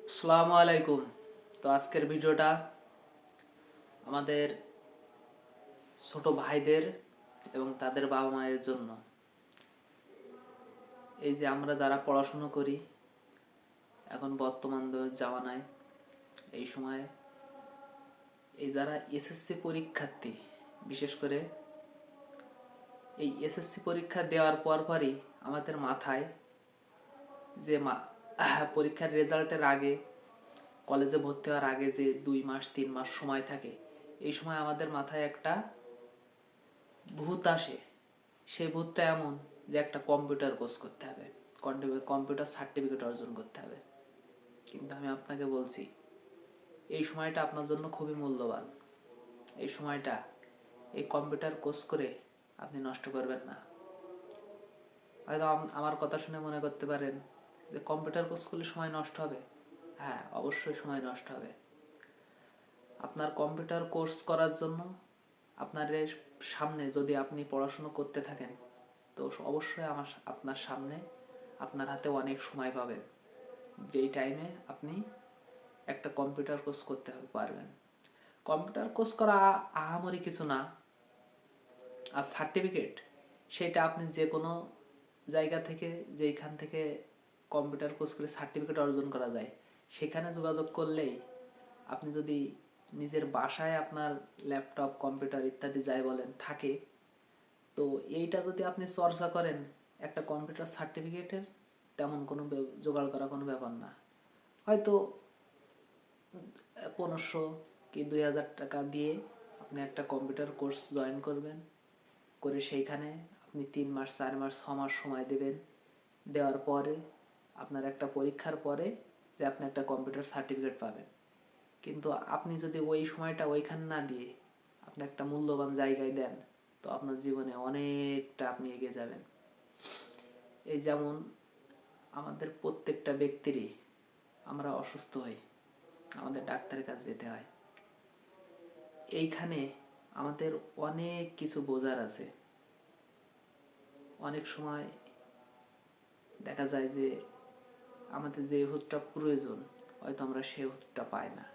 আসসালামু আলাইকুম। তো আজকের ভিডিওটা আমাদের ছোট ভাইদের এবং তাদের বাবা মায়ের জন্য। এই যে আমরা যারা পড়াশুনো করি এখন বর্তমান জামানায়, এই সময় এই যারা এসএসসি পরীক্ষার্থী, বিশেষ করে এই এসএসসি পরীক্ষা দেওয়ার পরই আমাদের মাথায় যে পরীক্ষার রেজাল্টের আগে, কলেজে ভর্তি হওয়ার আগে যে 2 মাস 3 মাস সময় থাকে, এই সময় আমাদের মাথায় একটা ভূত আসে। সেই ভূতটা এমন যে একটা কম্পিউটার কোর্স করতে হবে, কম্পিউটার সার্টিফিকেট অর্জন করতে হবে। কিন্তু আমি আপনাকে বলছি, এই সময়টা আপনার জন্য খুবই মূল্যবান। এই সময়টা এই কম্পিউটার কোর্স করে আপনি নষ্ট করবেন না। হয়তো আমার কথা শুনে মনে করতে পারেন যে কম্পিউটার কোর্স করলে সময় নষ্ট হবে। হ্যাঁ, অবশ্যই সময় নষ্ট হবে। আপনার কম্পিউটার কোর্স করার জন্য আপনার সামনে যদি আপনি পড়াশুনো করতে থাকেন, তো অবশ্যই আপনার সামনে আপনার হাতে অনেক সময় পাবেন, যেই টাইমে আপনি একটা কম্পিউটার কোর্স করতে পারবেন। কম্পিউটার কোর্স করা আহামরি কিছু না। আর সার্টিফিকেট, সেটা আপনি যে কোনো জায়গা থেকে, যেইখান থেকে কম্পিউটার কোর্স করে সার্টিফিকেট অর্জন করা যায়, সেখানে যোগাযোগ করলেই আপনি যদি নিজের বাসায় আপনার ল্যাপটপ কম্পিউটার ইত্যাদি যাই বলেন থাকে, তো এইটা যদি আপনি চর্চা করেন, একটা কম্পিউটার সার্টিফিকেটের তেমন কোনো জোগাড় করা কোনো ব্যাপার না। হয়তো 1500 কি 2000 টাকা দিয়ে আপনি একটা কম্পিউটার কোর্স জয়েন করবেন, করে সেইখানে আপনি 3 মাস 4 মাস 6 মাস সময় দেবেন। দেওয়ার পরে আপনার একটা পরীক্ষার পরে যে আপনি একটা কম্পিউটার সার্টিফিকেট পাবেন। কিন্তু আপনি যদি ওই সময়টা ওইখানে না দিয়ে আপনি একটা মূল্যবান জায়গায় দেন, তো আপনার জীবনে অনেকটা আপনি এগিয়ে যাবেন। এই যেমন আমাদের প্রত্যেকটা ব্যক্তিরই, আমরা অসুস্থ হই, আমাদের ডাক্তারের কাছে যেতে হয়। এইখানে আমাদের অনেক কিছু বোঝার আছে। অনেক সময় দেখা যায় যে আমাদের যে ওষুধটা প্রয়োজন, হয়তো আমরা সেই ওষুধটা পাই না।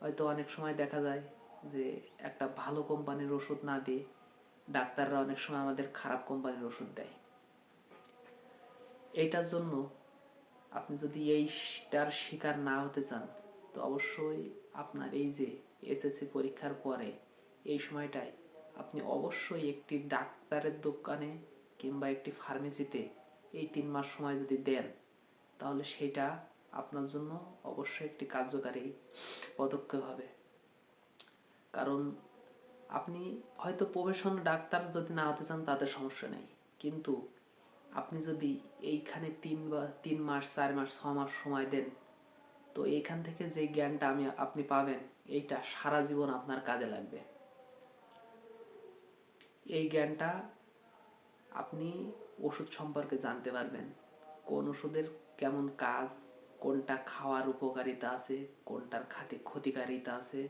হয়তো অনেক সময় দেখা যায় যে একটা ভালো কোম্পানির ওষুধ না দিয়ে ডাক্তাররা অনেক সময় আমাদের খারাপ কোম্পানির ওষুধ দেয়। এইটার জন্য আপনি যদি এইটার শিকার না হতে চান, তো অবশ্যই আপনার এই যে এসএসসি পরীক্ষার পরে এই সময়টায় আপনি অবশ্যই একটি ডাক্তারের দোকানে কিংবা একটি ফার্মেসিতে এই 3 মাস সময় যদি দেন, তাহলে সেটা আপনার জন্য অবশ্যই একটি কার্যকারী পদক্ষেপ হবে। কারণ আপনি হয়তো প্রফেশনাল ডাক্তার যদি না হতে চান, তাদের সমস্যা নেই। কিন্তু আপনি যদি এইখানে 3 মাস 4 মাস 6 মাস সময় দেন, তো এইখান থেকে যে জ্ঞানটা আপনি পাবেন, এইটা সারা জীবন আপনার কাজে লাগবে। এই জ্ঞানটা আপনি ওষুধ সম্পর্কে জানতে পারবেন, কোন ওষুধের কেমন কাজ, কোনটা খাওয়ার উপকারিতা আছে, কোনটার ক্ষতিকারিতা আছে।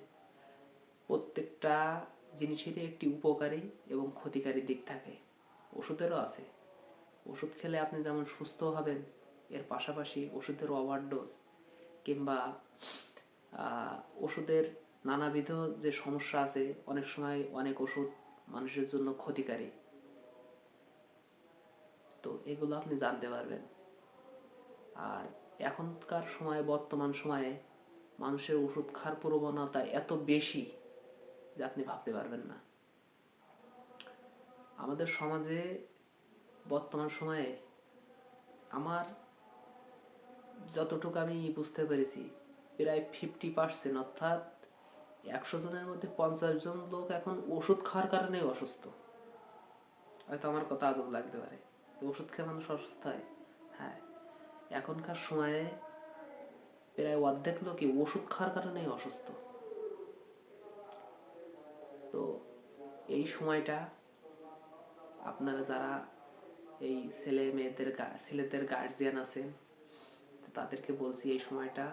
প্রত্যেকটা জিনিসেরই একটি উপকারী এবং ক্ষতিকারী দিক থাকে, ওষুধেরও আছে। ওষুধ খেলে আপনি যেমন সুস্থ হবেন, এর পাশাপাশি ওষুধের ওভারডোজ কিংবা ওষুধের নানাবিধ যে সমস্যা আছে, অনেক সময় অনেক ওষুধ মানুষের জন্য ক্ষতিকারী, তো এগুলো আপনি জানতে পারবেন। আর এখনকার সময়ে, বর্তমান সময়ে মানুষের ওষুধ খাওয়ার প্রবণতা এত বেশি যে আপনি ভাবতে পারবেন না। আমাদের সমাজে বর্তমান সময়ে আমার যতটুকু আমি বুঝতে পেরেছি, প্রায় 50%, অর্থাৎ 100 জনের মধ্যে 50 জন লোক এখন ওষুধ খাওয়ার কারণেই অসুস্থ। হয়তো আমার কথা আজব লাগতে পারে, ওষুধ খেয়ে মানুষ অসুস্থ হয়? হ্যাঁ, এখনকার সময়ে প্রায় অর্ধেক লোকই ওষুধ খাওয়ার কারণেই অসুস্থ। তো এই সময়টা আপনারা যারা এই ছেলেদের গার্জিয়ান আছেন, তাদেরকে বলছি, এই সময়টা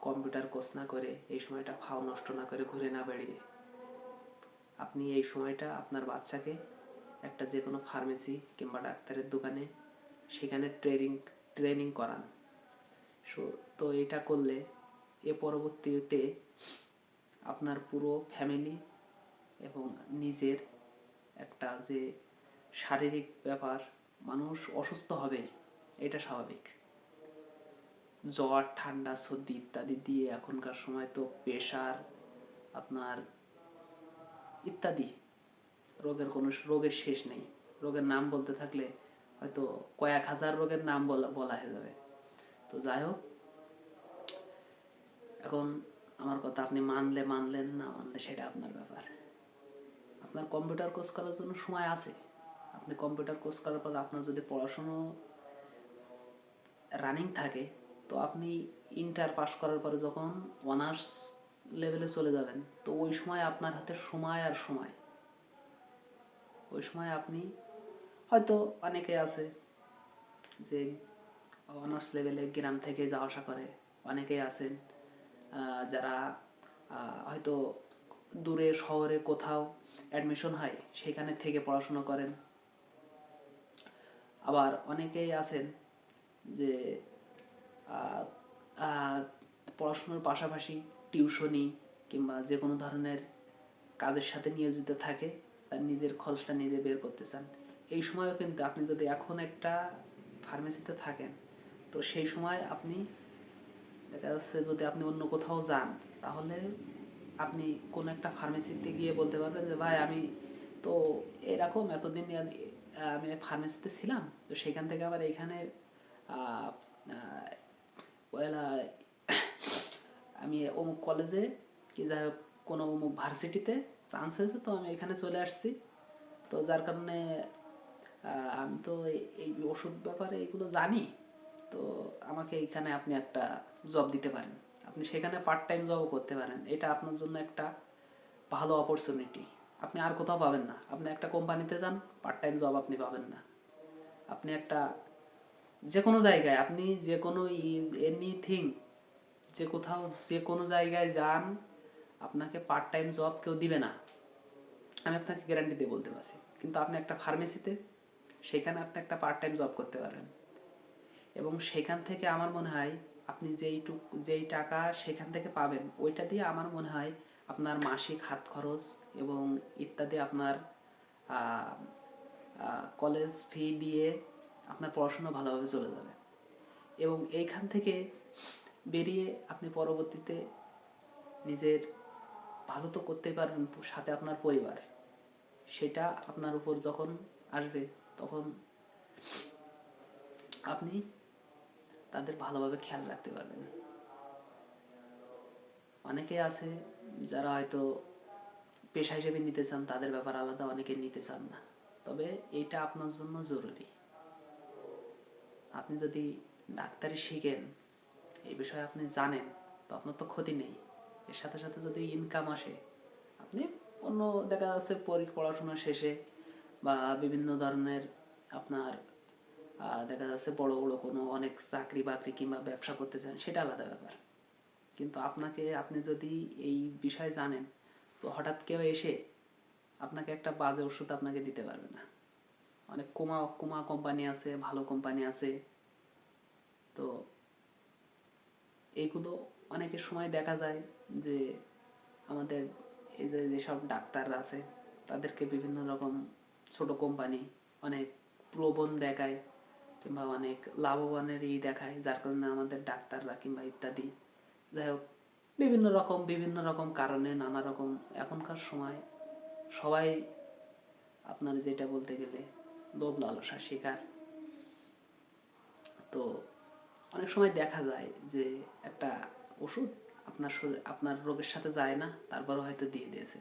কম্পিউটার কোর্স না করে, এই সময়টা ফাও নষ্ট না করে, ঘুরে না বেড়িয়ে আপনি এই সময়টা আপনার বাচ্চাকে একটা যে কোনো ফার্মেসি কিংবা ডাক্তারের দোকানে, সেখানে ট্রেনিং করান। তো এটা করলে পরবর্তীতে আপনার পুরো ফ্যামিলি এবং নিজের একটা যে শারীরিক ব্যাপার, মানুষ অসুস্থ হবে, এটা স্বাভাবিক। জ্বর, ঠান্ডা, সর্দি ইত্যাদি দিয়ে এখনকার সময় তো প্রেশার, আপনার ইত্যাদি রোগের শেষ নেই। রোগের নাম বলতে থাকলে হয়তো কয়েক হাজার রোগের নাম বলা হয়ে যাবে। তো যাই হোক, এখন আমার কথা আপনি মানলেন, না মানলে সেটা আপনার ব্যাপার। আপনার কম্পিউটার কোর্স করার জন্য সময় আছে। আপনি কম্পিউটার কোর্স করার পর আপনার যদি পড়াশুনো রানিং থাকে, তো আপনি ইন্টার পাস করার পরে যখন অনার্স লেভেলে চলে যাবেন, তো ওই সময় আপনার হাতে সময় আর সময়। ওই সময় আপনি হয়তো অনেকে আছে যে অনার্স লেভেলে গ্রাম থেকে যাওয়া আসা করে, অনেকেই আছেন যারা হয়তো দূরে শহরে কোথাও অ্যাডমিশন হয়, সেখানে থেকে পড়াশোনা করেন। আবার অনেকেই আছেন যে পড়াশোনার পাশাপাশি টিউশনি কিংবা যে কোনো ধরনের কাজের সাথে নিয়োজিত থাকে, তার নিজের খরচটা নিজে বের করতে চান। এই সময়ও কিন্তু আপনি যদি এখন একটা ফার্মেসিতে থাকেন, তো সেই সময় আপনি দেখা যাচ্ছে যদি আপনি অন্য কোথাও যান, তাহলে আপনি কোনো একটা ফার্মেসিতে গিয়ে বলতে পারবেন যে ভাই আমি তো এরকম এতদিন আমি ফার্মেসিতে ছিলাম, তো সেখান থেকে আবার এইখানে আমি অমুক কলেজে কি যাই হোক কোনো অমুক ভার্সিটিতে চান্স হয়েছে, তো আমি এখানে চলে আসছি। তো যার কারণে আমি তো এই ওষুধ ব্যাপারে এগুলো জানি, তো আমাকে এখানে আপনি একটা জব দিতে পারেন। আপনি সেখানে পার্ট টাইম জবও করতে পারেন। এটা আপনার জন্য একটা ভালো অপরচুনিটি। আপনি আর কোথাও পাবেন না। আপনি একটা কোম্পানিতে যান, পার্ট টাইম জব আপনি পাবেন না। আপনি একটা যে কোনো জায়গায়, আপনি যে কোনো এনিথিং, যে কোথাও যে কোনো জায়গায় যান, আপনাকে পার্ট টাইম জব কেউ দিবে না, আমি আপনাকে গ্যারান্টি দিয়ে বলতে পারছি। কিন্তু আপনি একটা ফার্মেসিতে, সেখানে আপনি একটা পার্ট টাইম জব করতে পারেন, এবং সেখান থেকে আমার মনে হয় আপনি যেই টাকা সেখান থেকে পাবেন, ওইটা দিয়ে আমার মনে হয় আপনার মাসিক হাত খরচ এবং ইত্যাদি আপনার কলেজ ফি দিয়ে আপনার পড়াশোনা ভালোভাবে চলে যাবে। এবং এইখান থেকে বেরিয়ে আপনি পরবর্তীতে নিজের ভালো তো করতেই পারবেন, সাথে আপনার পরিবার, সেটা আপনার উপর যখন আসবে, তখন আপনি তাদের ভালোভাবে খেয়াল রাখতে পারবেন। অনেকে আছে যারা হয়তো পেশা হিসেবে নিতে চান, তাদের ব্যাপার আলাদা, অনেকে নিতে চান না। তবে এটা আপনার জন্য জরুরি। আপনি যদি ডাক্তারি শিখেন, এই বিষয়ে আপনি জানেন, তো আপনার তো ক্ষতি নেই। এর সাথে সাথে যদি ইনকাম আসে, আপনি অন্য দেখা যাচ্ছে পড়াশোনা শেষে বা বিভিন্ন ধরনের আপনার দেখা যাচ্ছে বড় বড় কোনো অনেক চাকরি বাকরি কিংবা ব্যবসা করতে চান, সেটা আলাদা ব্যাপার। কিন্তু আপনি যদি এই বিষয়ে জানেন, তো হঠাৎ কেউ এসে আপনাকে একটা বাজে ওষুধ আপনাকে দিতে পারবে না। অনেক কুমা কোম্পানি আছে, ভালো কোম্পানি আছে। তো এইগুলো অনেকের সময় দেখা যায় যে আমাদের এই যেসব ডাক্তাররা আছে, তাদেরকে বিভিন্ন রকম ছোট কোম্পানি অনেক প্রলোভন দেখায় কিংবা অনেক লাভবানের দেখায়, যার কারণে আমাদের ডাক্তাররা কিংবা ইত্যাদি যাই হোক বিভিন্ন রকম কারণে নানা রকম এখনকার সময় সবাই আপনার যেটা বলতে গেলে লোভ লালসার শিকার। তো অনেক সময় দেখা যায় যে একটা ওষুধ আপনার রোগের সাথে যায় না, তারপরে হয়তো দিয়ে দিয়েছে।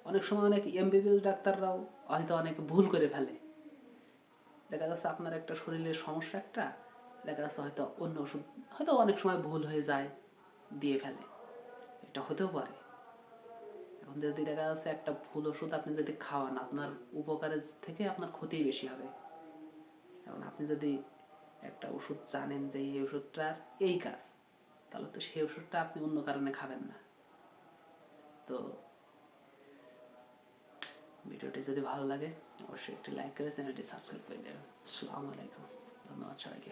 অনেক সময় অনেক এমবিবিএস ডাক্তাররাও হয়তো অনেক ভুল করে ফেলে। দেখা যাচ্ছে আপনার একটা শরীরের সমস্যা একটা, দেখা যাচ্ছে হয়তো অন্য ওষুধ হয়তো অনেক সময় ভুল হয়ে যায়, দিয়ে ফেলে। এটা হতেও পারে। এখন যদি দেখা যাচ্ছে একটা ভুল ওষুধ আপনি যদি খাওয়ান, আপনার উপকারের থেকে আপনার ক্ষতিই বেশি হবে। এখন আপনি যদি একটা ওষুধ জানেন যে এই ওষুধটার এই কাজ, তাহলে তো সেই ওষুধটা আপনি অন্য কারণে খাবেন না। তো ভিডিওটি যদি ভালো লাগে, অবশ্যই একটি লাইক করে চ্যানেলটি সাবস্ক্রাইব করে দেবেন। আসসালামু আলাইকুম, ধন্যবাদ সবাইকে।